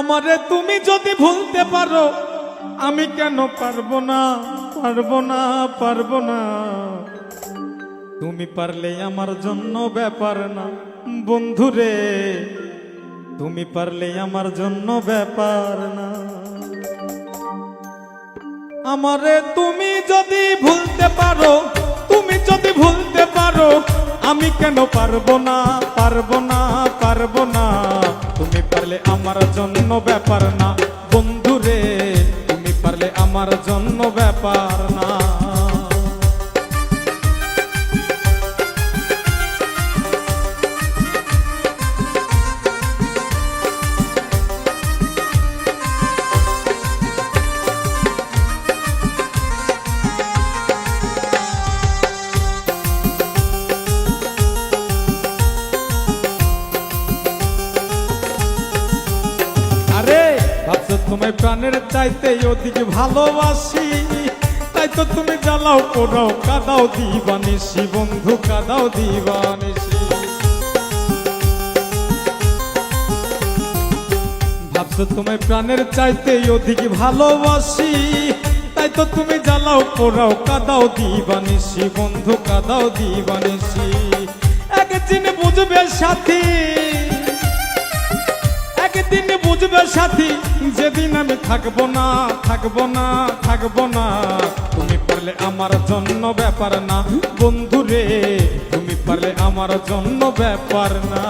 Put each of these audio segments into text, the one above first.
আমারে তুমি যদি ভুলতে পারো আমি কেন পারবো না পারবো না পারবো না। তুমি পারলে আমার জন্য ব্যাপার না বন্ধুরে, তুমি পারলে আমার জন্য ব্যাপার না। আমারে তুমি যদি ভুলতে পারো, তুমি যদি ভুলতে পারো আমি কেন পারবো না পারবো না পারবো না। তুমি পারলে আমার জন্য ব্যাপার না বন্ধুরে, তুমি পারলে আমার জন্য ব্যাপার না। তোমায় প্রাণের চাইতে অধিক ভালোবাসি, তাই তো তুমি জ্বালাও পোড়াও কাদাও দিবানিসি বন্ধু কাদাও দিবানিসি। ভাবছো তোমায় প্রাণের চাইতে অধিক ভালোবাসি, তাই তো তুমি জ্বালাও পোড়াও কাদাও দিবানিসি বন্ধু কাদাও দিবানিসি। একদিন বুঝবে সাথী, একদিন বুঝবে সাথী, যেদিন আমি থাকবো না থাকবো না থাকবো না। তুমি পারলে আমার জন্য ব্যাপার না বন্ধুরে, তুমি পারলে আমার জন্য ব্যাপার না।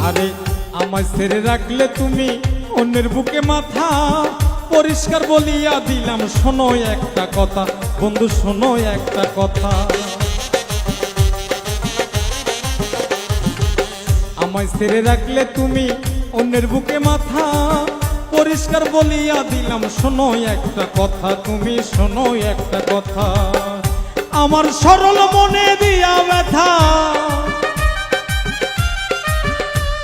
আরে আমায় ছেড়ে রাখলে তুমি অন্যের বুকে মাথা, পরিষ্কার বলিয়া দিলাম শোনো একটা কথা বন্ধু শোনো একটা কথা। আমায় ছেড়ে রাখলে তুমি অন্যের বুকে মাথা, পরিষ্কার বলিয়া দিলাম শোনো একটা কথা তুমি শোনো একটা কথা। আমার সরল মনে দিয়া ব্যথা,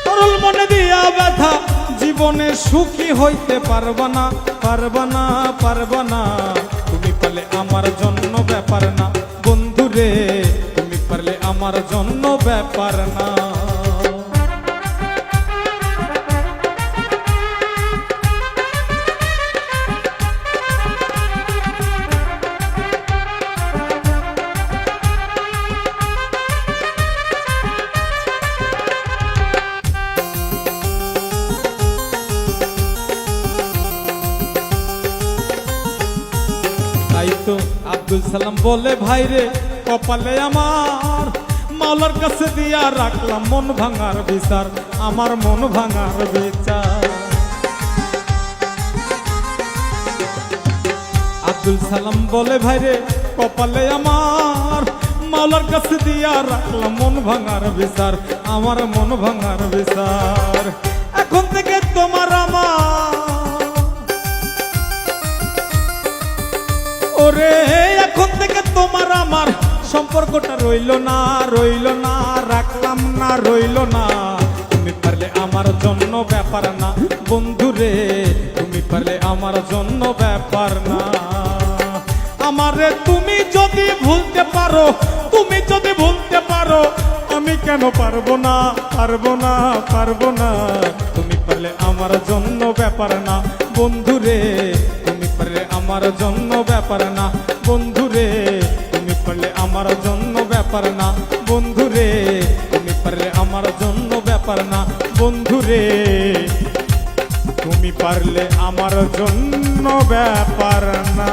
সরল মনে দিয়া ব্যথা, জীবনে সুখী হইতে পারবা না পারবা না পারবা না। তুমি পারলে আমার জন্য ব্যাপার না বন্ধুরে, তুমি পারলে আমার জন্য ব্যাপার না। তাই তো আব্দুল সালাম বলে ভাইরে কপালে আমার, মাওলার কাছে দিয়া রাখলাম মন ভাঙার বিচার, আমার মন ভাঙার বিচার। আব্দুল সালাম বলে ভাইরে কপালে আমার, মাওলার কাছে দিয়া রাখলাম মন ভাঙার বিচার, আমার মন ভাঙার বিচার। এখন থেকে তোমার আমার ওরে, এখন থেকে তোমার আমার সম্পর্কটা রইল না রইল না রাখলাম না রইল না। তুমি পারলে আমার জন্য ব্যাপার না বন্ধুরে, তুমি পারলে আমার জন্য ব্যাপার না। আমারে তুমি যদি ভুলতে পারো, তুমি যদি ভুলতে পারো আমি কেন পারবো না পারবো না পারবো না। তুমি পারলে আমার জন্য ব্যাপার না বন্ধুরে, তুমি পারলে আমার জন্য ব্যাপার না বন্ধুরে, তুমি পারলে আমার জন্য ব্যাপার না বন্ধুরে, তুমি পারলে আমার জন্য ব্যাপার না বন্ধুরে, তুমি পারলে আমার জন্য ব্যাপার না।